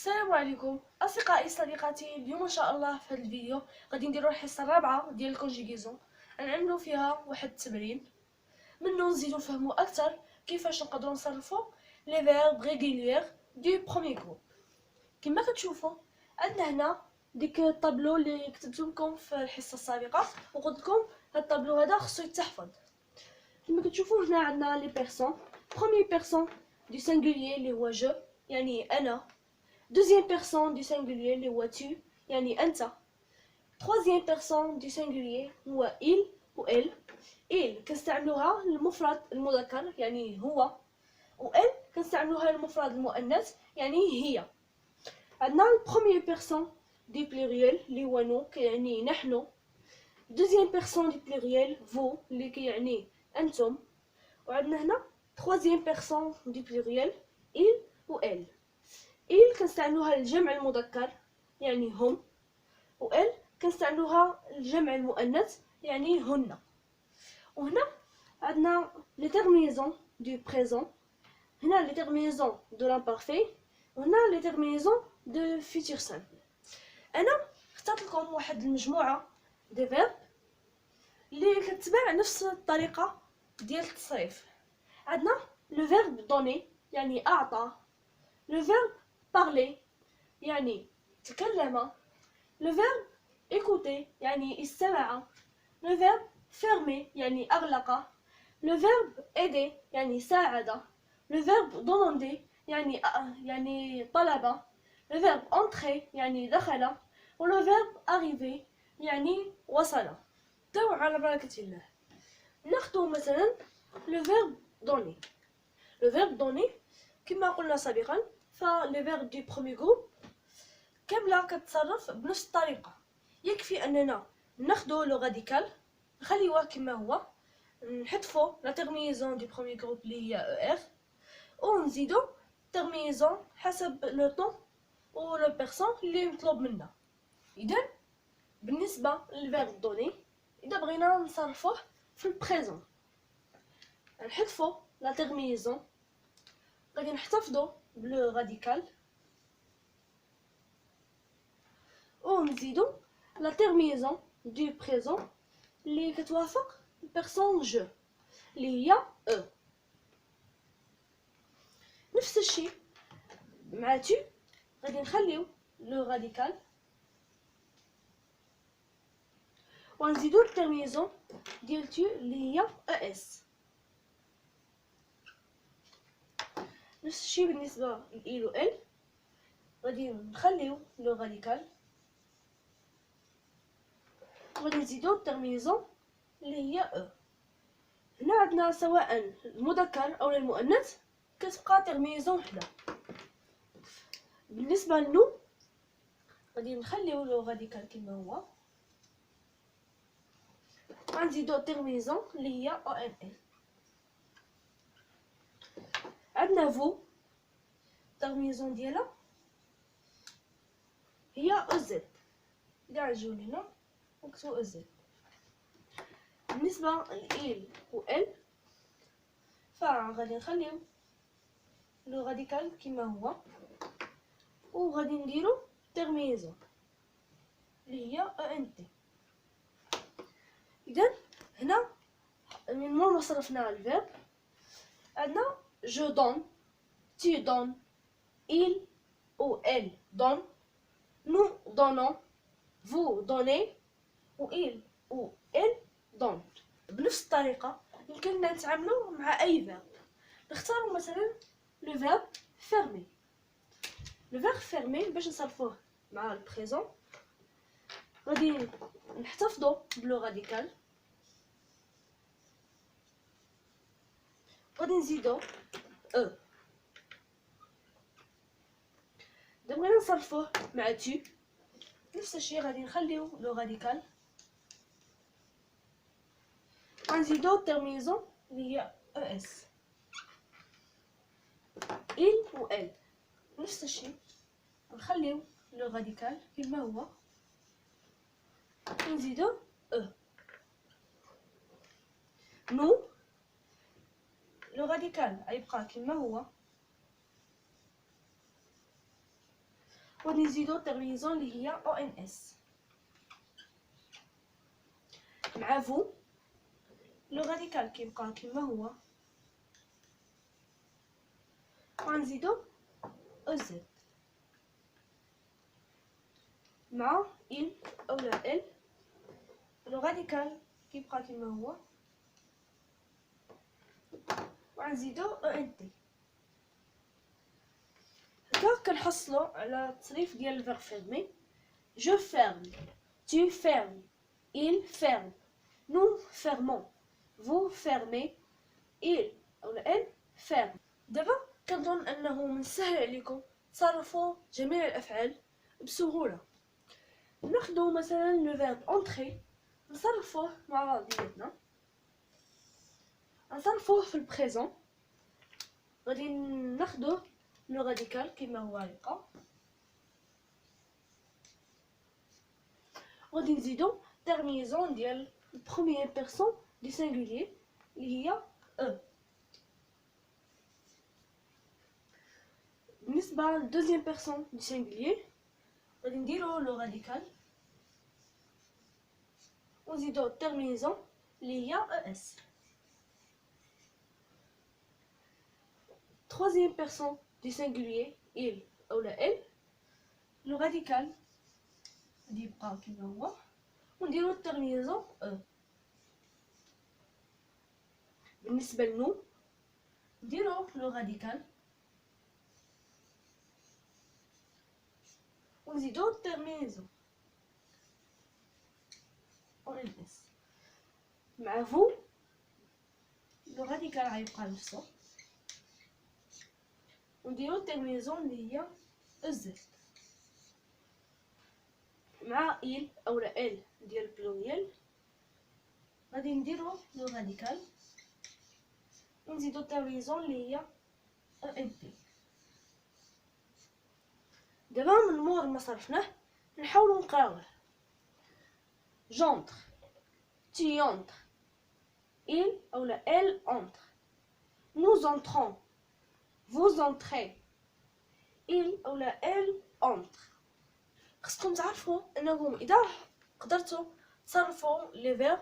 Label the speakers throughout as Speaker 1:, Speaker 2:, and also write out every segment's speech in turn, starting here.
Speaker 1: السلام عليكم اصدقائي صديقاتي. اليوم ان شاء الله في هذا الفيديو غادي نديروا الحصه الرابعه ديال الكونجيغيزون. غنعملوا فيها واحد التمرين منو نزيدو نفهموا اكثر كيفاش نقدروا نصرفوا لي فيرب ريغوليير دو بروميير جروب. كما كتشوفوا عندنا هنا ديك الطابلو اللي كتبتو لكم في الحصه السابقه، وقلت لكم هذا الطابلو هذا خصو يتحفظ. كما كتشوفوا هنا عندنا لي بيرسون. بروميير بيرسون دو سينغوليير اللي هو جو يعني انا. Deuxième personne du singulier اللي هو tu يعني أنت. Troisième personne du singulier هو il و elle. il كنستعملوها للمفرد المذكر يعني هو، و elle كنستعملوها للمفرد المؤنث يعني هي. عندنا premier personne du pluriel اللي هو nous كيعني نحن. Deuxième personne du pluriel vous اللي كيعني أنتم. وعندنا هنا troisième personne du pluriel il و elle. il كنستعملوها للجمع المذكر يعني هم، و elle كنستعملوها للجمع المؤنث يعني هن. وهنا عندنا لي terminaisons du présent. هنا لي terminaisons de l'imparfait، وهنا لي terminaisons de futur simple. انا اخترت لكم واحد المجموعه دي فيرب اللي كتبع نفس الطريقه ديال التصريف. عندنا لو فيرب donner يعني اعطى، لو فيرب parler يعني تكلم، le verbe écouter يعني استمع، le verbe fermer يعني أغلق، le verbe aider يعني ساعد، le verbe demander يعني طلب، le verbe entrer يعني دخل، و le verbe arriver يعني وصل. تو على بركة الله ناخدو مثلا le verbe donner. le verbe donner كما قلنا سابقا فلي فيرب دو بروميير جروب كامله كتصرف بنفس الطريقه. يكفي اننا ناخدو لو راديكال نخليوه كما هو، نحذفو لا تيرمينيزون دو بروميير جروب اللي هي ار، ونزيدو تيرمينيزون حسب لو طون و لو بيرسون اللي مطلوب منا. اذا بالنسبه للفيرب دوني اذا بغينا نصرفوه في البريزون نحذفو لا تيرمينيزون، غادي نحتفظوا بلو راديكال ونزيدو لا تيرمينيزون دو بريزون اللي كتوافق البيرسون جو اللي هي او. نفس الشيء مع تو غادي نخليو لو راديكال ونزيدو التيرمينيزون ديال تو اللي هي اس. نفس الشيء بالنسبه لإل و ال، غادي نخليو لو راديكال وغادي نزيدو التيرمينيزون اللي هي او. هنا عندنا سواء المذكر او المؤنث كتبقى تيرمينيزون وحده. بالنسبه لنو غادي نخليو لو راديكال كما هو، غنزيدو التيرمينيزون اللي هي او ان ال. عندنا فو التيرمينيزون ديالها هي او زد. كاع نجيو لهنا ونكتبو او زد. بالنسبه لإل و ال فغادي نخليو لو راديكال كما هو وغادي نديرو تيرمينيزون اللي هي او ان تي. اذا هنا من مور ما صرفنا الفيرب عندنا je donne, tu donnes, il ou elle donne, nous donnons, vous donnez, ou il ou elle donne. بنفس الطريقة يمكننا نتعاملو مع أي فيرب. نختارو مثلا لو فيرب fermer. لو فيرب fermer باش نصرفوه مع البريزون غادي نحتفظو بلو راديكال، غادي نزيدو او. إذا بغينا نصرفوه مع تو نفس الشيء غادي نخليو لو راديكال غنزيدو التيرمينيزون اللي هي او اس. il و elle نفس الشيء نخليو لو راديكال كما هو ونزيدو او. نو لو راديكال غيبقى كما هو ونزيدو ترميزون اللي هي او ان اس. مع فو لو راديكال كيبقى كيما هو، ونزيدو او زد مع إل أولا إل، لو راديكال كيبقى كيما هو، ونزيدو أو إن تي. هكا كنحصلو على التصريف ديال الفيرب فيرمي. جو فيرم، tu fermes, il ferme, nous fermons, vous fermez, il أولا إل ferme. دابا كنظن أنه من السهل عليكم تصرفوا جميع الأفعال بسهولة. ناخدو مثلا لو فيرب انتري، نصرفوه مع بعضياتنا، نصرفوه في البريزون. غادي ناخدو لو راديكال كيما هو يبقى، غادي نزيدو ترميزون ديال البروميير بيرسون دي سينغولير اللي هي او. بالنسبه للدوزيام بيرسون دي سينغولير غادي نديرو لو راديكال ونزيدو ترميزون اللي هي او اس. troisième personne du singulier il أولا elle، le radical غادي يبقى كيما هو ونديرو الترميزون او. بالنسبة لنو نديرو لو راديكال ونزيدو الترميزون او ان اس. مع فو لو راديكال غيبقى نفسو ونديرو الترميزون اللي هي الزد. مع إل أولا إل ديال البلوريال غادي نديرو لو راديكال ونزيدو الترميزون اللي هي او ان بي. دابا من مور ما صرفناه نحاولو نقراوه. جونتر، tu entres, il أولا elle entre, nous entrons, vous entrez, il أولا elle entre. خصكم تعرفوا انكم اذا قدرتوا تصرفوا لي فيرب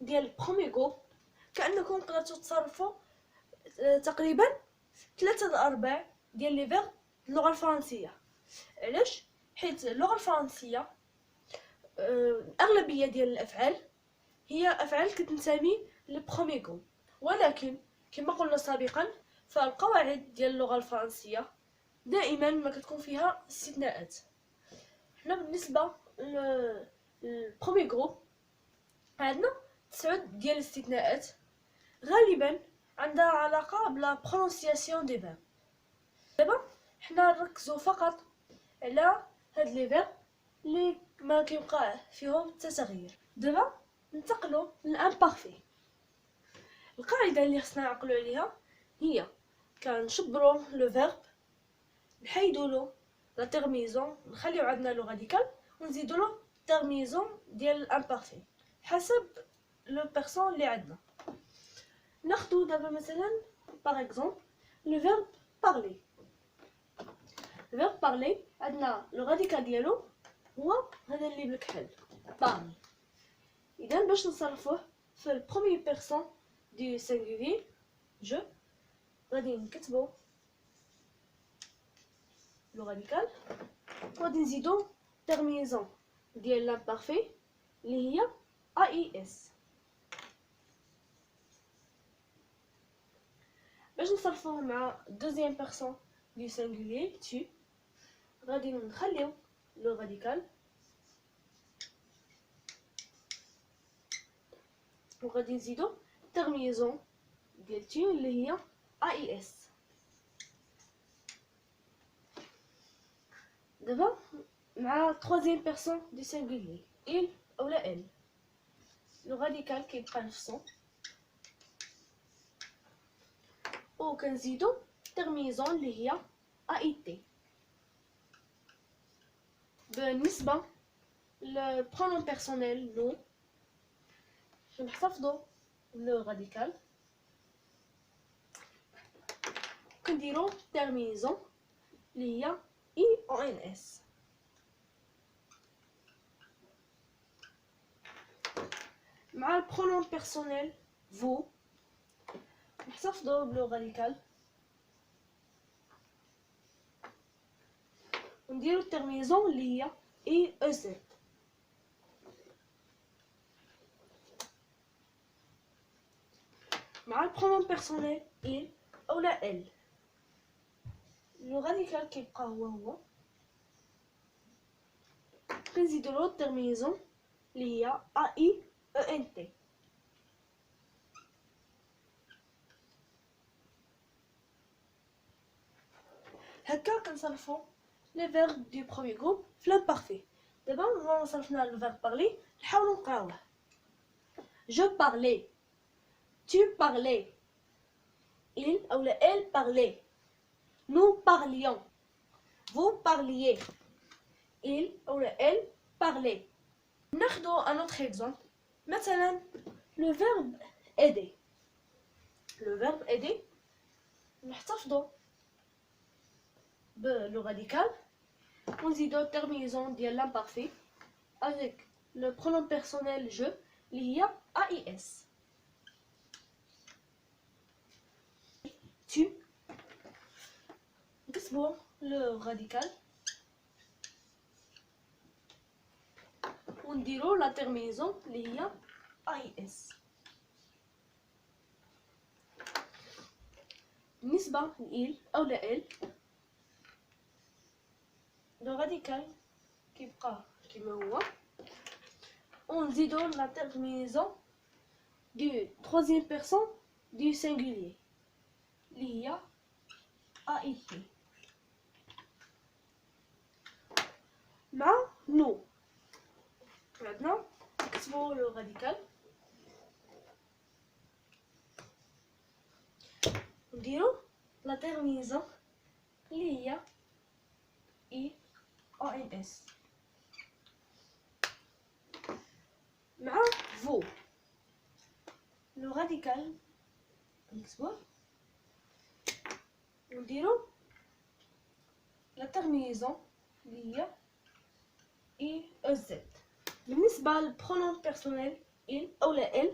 Speaker 1: ديال البروميغو كانكم قدرتوا تصرفوا تقريبا 3/4 ديال لي فيرب اللغه الفرنسيه. علاش؟ حيت اللغه الفرنسيه الاغلبيه ديال الافعال هي افعال كتنتمي للبروميغو، ولكن كما قلنا سابقا فالقواعد ديال اللغه الفرنسيه دائما ما كتكون فيها استثناءات. حنا بالنسبه للبرومي جروب عندنا 9 ديال الاستثناءات، غالبا عندها علاقه بلا برونونسياسيون دي فيرب. دابا حنا نركزوا فقط على هاد لي فيرب اللي ما كيبقى فيهم التغيير. دابا ننتقلوا للامبارفي. القاعده اللي خصنا نعقلوا عليها هي كنشبروا لو فيرب نحيدوا له لا ترميزون، نخليو عندنا لو راديكال ونزيدو له ترميزون ديال الامبارفي حسب لو بيرسون اللي عندنا. ناخدو دابا مثلا باغ اكزومبل لو فيرب بارلي. الفيرب بارلي عندنا لو راديكال ديالو هو هذا اللي بالكحل بارلي. اذا باش نصرفوه في البروميير بيرسون دي سينغولير جو غادي نكتبو لو راديكال وغادي نزيدو ترميزون ديال لامبارفي اللي هي اي اس. باش نصرفوه مع دوزيام بيرسون دي سينغولير tu غادي نخليو لو راديكال وغادي نزيدو ترميزون ديال tu اللي هي اي اس. دابا مع troisième personne du singulier il أولا elle لو راديكال كيبقى نفسو و كنزيدو ترميزون اللي هي اي تي. بالنسبه للبرونون بيرسونيل نو كنحتفظو لو راديكال كنديرو ترميزون اللي هي اي او ان اس. مع البرونون بيرسونيل vous نحتفظوا بلو راديكال ونديرو الترميزون اللي هي اي او زد. مع البرونون بيرسونيل il اولا elle لو راديكال كيبقى هو كنزيدولو الترميزون اللي هي ا اي او ان تي. هكا كنصرفو لي فيرب دو بروميير جروب في لامبارفي. دابا صرفنا الفيرب بارلي نحاولو نقراوه. je parlais, tu parlais, il ou elle parlait, nous parlions, vous parliez, il ou elle parlait. ناخدو un autre exemple. مثلا le verbe aider. le verbe aider نحتفظو le radical ونزيدو الترميزون ديال l'imparfait avec le pronom personnel je اللي هي AIS. tu نكتبو le radical ونديرو لا ترميزون اللي هي AIS. بالنسبة ل il أو ل elle لو راديكال كيبقى كيما هو ونزيدو لا ترميزون دو troisième personne du singulier اللي هي AIT. مع نو عندنا نكتبو لو راديكال نديرو لا ترميزون اللي هي اي او ان اس. مع فو لو راديكال نكتبوه ونديرو لا ترميزون اللي هي اي او زد. بالنسبه للبرونون بيرسونيل il او لا elle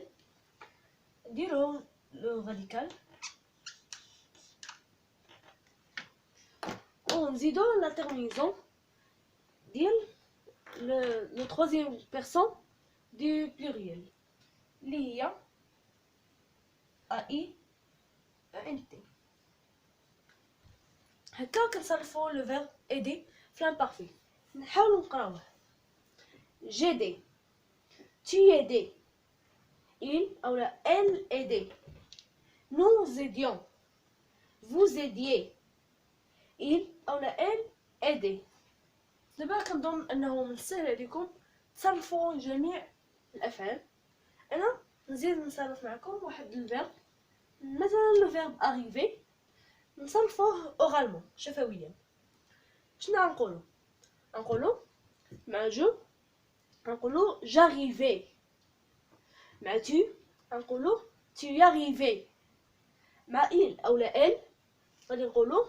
Speaker 1: نديرو لو راديكال ونزيدو لا ترميزون ديال لو troisième personne du pluriel اللي هي اي ان تي. هكا كنصرفو لو فيرب ايدي في l'imparfait. نحاولو نقراوه. j'aidais, tu aidais, il ou elle aidait, nous aidions, vous aidiez, il ou elle aidait. دابا كنظن انه من السهل عليكم تصرفوا جميع الافعال. انا نزيد نصرف معكم واحد الفيرب. مثلا لو فيرب arriver نصرفوه اورالمون شفويا. شنو غنقولو مع جو نقولو j'arrivais. مع tu نقولو tu arrivais. مع il او لا elle غادي نقولو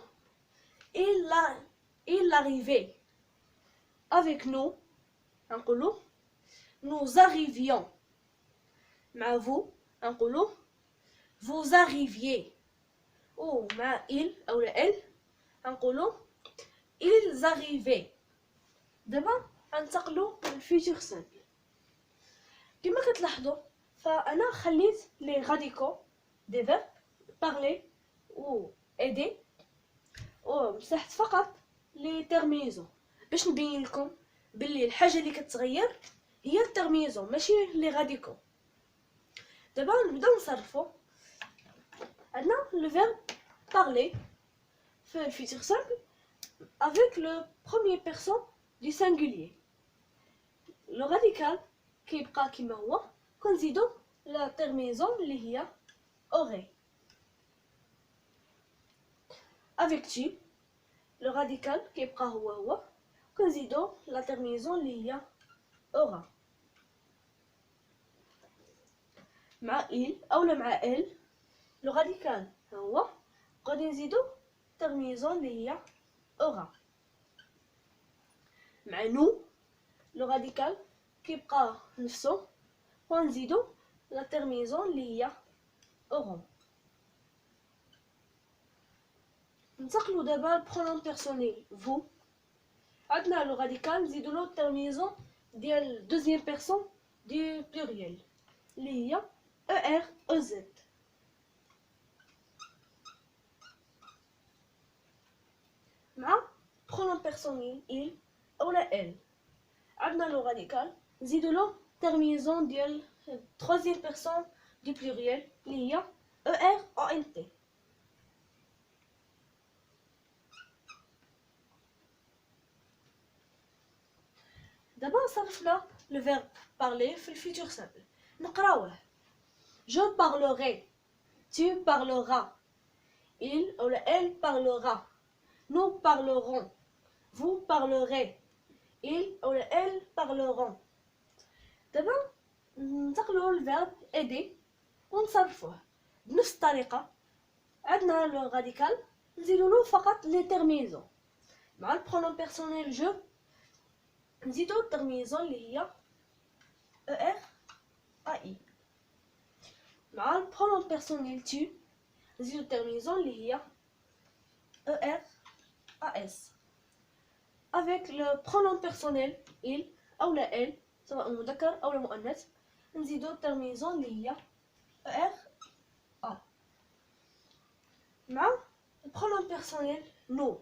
Speaker 1: il arrivait. avec nous نقولو nous arrivions. مع vous نقولو vous arriviez. و مع il او لا elle نقولو ils arrivaient. دابا غنتقلوا للفيتور سامبل. كما كتلاحظوا فانا خليت لي غاديكو دي فيرب بارلي و ايدي ومسحت فقط لي تيرمينيزون باش نبين لكم باللي الحاجه اللي كتغير هي التيرمينيزون ماشي لي غاديكو. دابا نبداو نصرفوا. عندنا لو فيرب بارلي في الفيتور سامبل avec le premier personne du singulier. لو راديكال كيبقى كيما هو كنزيدو لا تيرمينيزون اللي هي aurait. avec tu لو راديكال كيبقى هو كنزيدو لا تيرمينيزون اللي هي aura. مع il اولا مع elle لو راديكال هو غادي نزيدو تيرمينيزون اللي هي aura. مع nous لو راديكال كيبقى نفسه ونزيدو لا تيرمينيزون اللي هي auront. ننتقلوا دابا للبرونون بيرسونيل vous. عندنا لو راديكال نزيدو له التيرمينيزون ديال دوزيام بيرسون دو بلوريال اللي هي er ez. مع برونون بيرسونيل il اولا elle. عندنا لو راديكال نزيدو له تيرمينيزون ديال troisième personne du pluriel اللي هي er ont. دابا صرفنا لو فيرب parler في الفيتور سامبل. نقراوه. je parlerai, tu parleras, il ou elle parlera, nous parlerons, vous parlerez, il ou elle parleront. دابا ننتقلوا للفيرب aider ونصرفوه بنفس الطريقه. عندنا لو راديكال نزيدو له فقط لي تيرمينيزون. مع البرونون بيرسونيل جو نزيدو التيرمينيزون اللي هي er ai. مع البرونون بيرسونيل tu نزيدو التيرمينيزون اللي هي er as. avec le pronom personnel il او لا elle سواء المذكر او المؤنث نزيدو التيرمينيزون اللي هي er a. مع البرونون بيرسونيل nous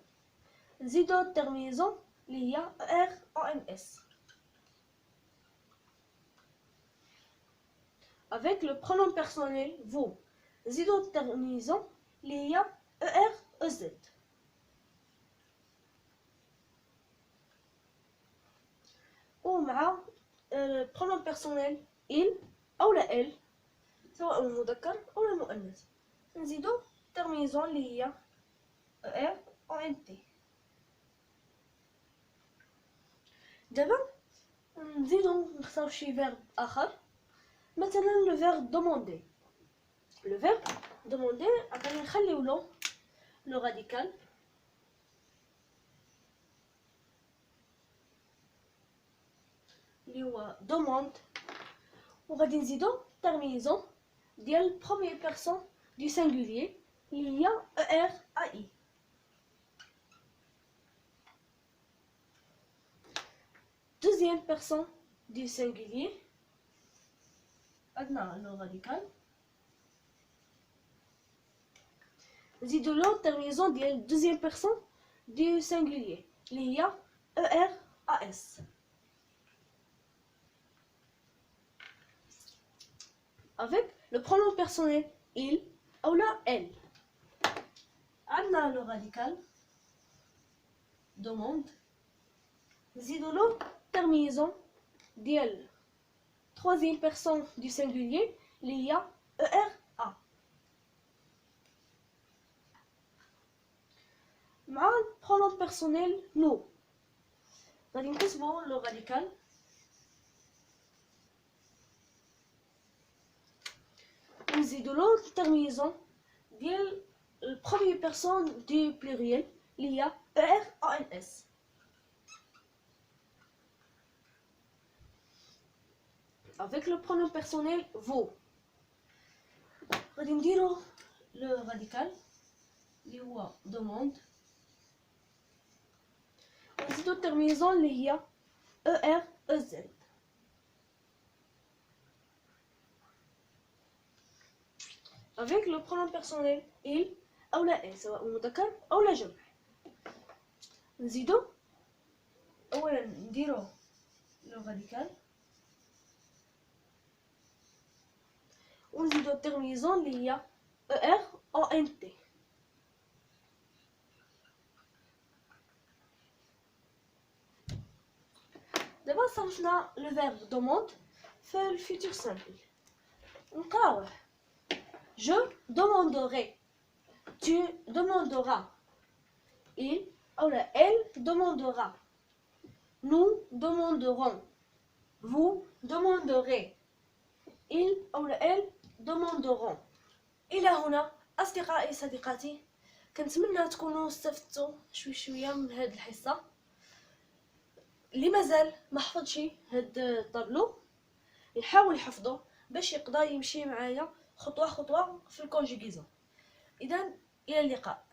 Speaker 1: نزيدو التيرمينيزون اللي هي er ons. avec le pronom personnel vous نزيدو التيرمينيزون اللي هي er ez. ومع البرونون بيرسونيل il او لا elle سواء المذكر او المؤنث نزيدو التيرمينيزون اللي هي er ont. دابا نزيدو نختارو شي فيرب اخر مثلا لو فيرب دوموندي. لو فيرب دوموندي غادي نخليو له لو راديكال اللي هو دوموند وغادي نزيدو تيرمينيزون ديال بروميير بيرسون دو سينغولير اللي هي er ai. deuxième personne du singulier عندنا لو راديكال نزيدو له التيرمينيزون ديال deuxième personne du singulier اللي هي er as. avec le pronom personnel il ou la elle. عندنا لو راديكال demande نزيدو له terminaison ديال troisième personne du singulier اللي هي er a. مع pronom personnel nous غادي نكتبو لو راديكال نزيدو له terminaison ديال première personne du pluriel اللي هي er ons. avec le pronom personnel vous غادي نديرو لو راديكال اللي هو demande ونزيدو التيرمينيزون اللي هي er ez. avec le pronom personnel il او لا elle سواء المذكر او لا جمع نزيدو اولا نديرو لو راديكال ونزيدو التيرمينيزون اللي هي er ont. دابا صرفنا لو فيرب دوموند في الفيتور سامبل. نقراوه. je demanderai, tu demanderas, il ou elle demandera, nous demanderons, vous demanderez, il ou elle demanderont. إلى هنا أصدقائي صديقاتي كنتمنى تكونوا استفدتوا شوية من هذه الحصة. اللي مازال ما حفظش هاد الطابلو يحاول يحفظه باش يقدر يمشي معايا خطوه خطوه في الكونجيغيزون. اذا الى اللقاء.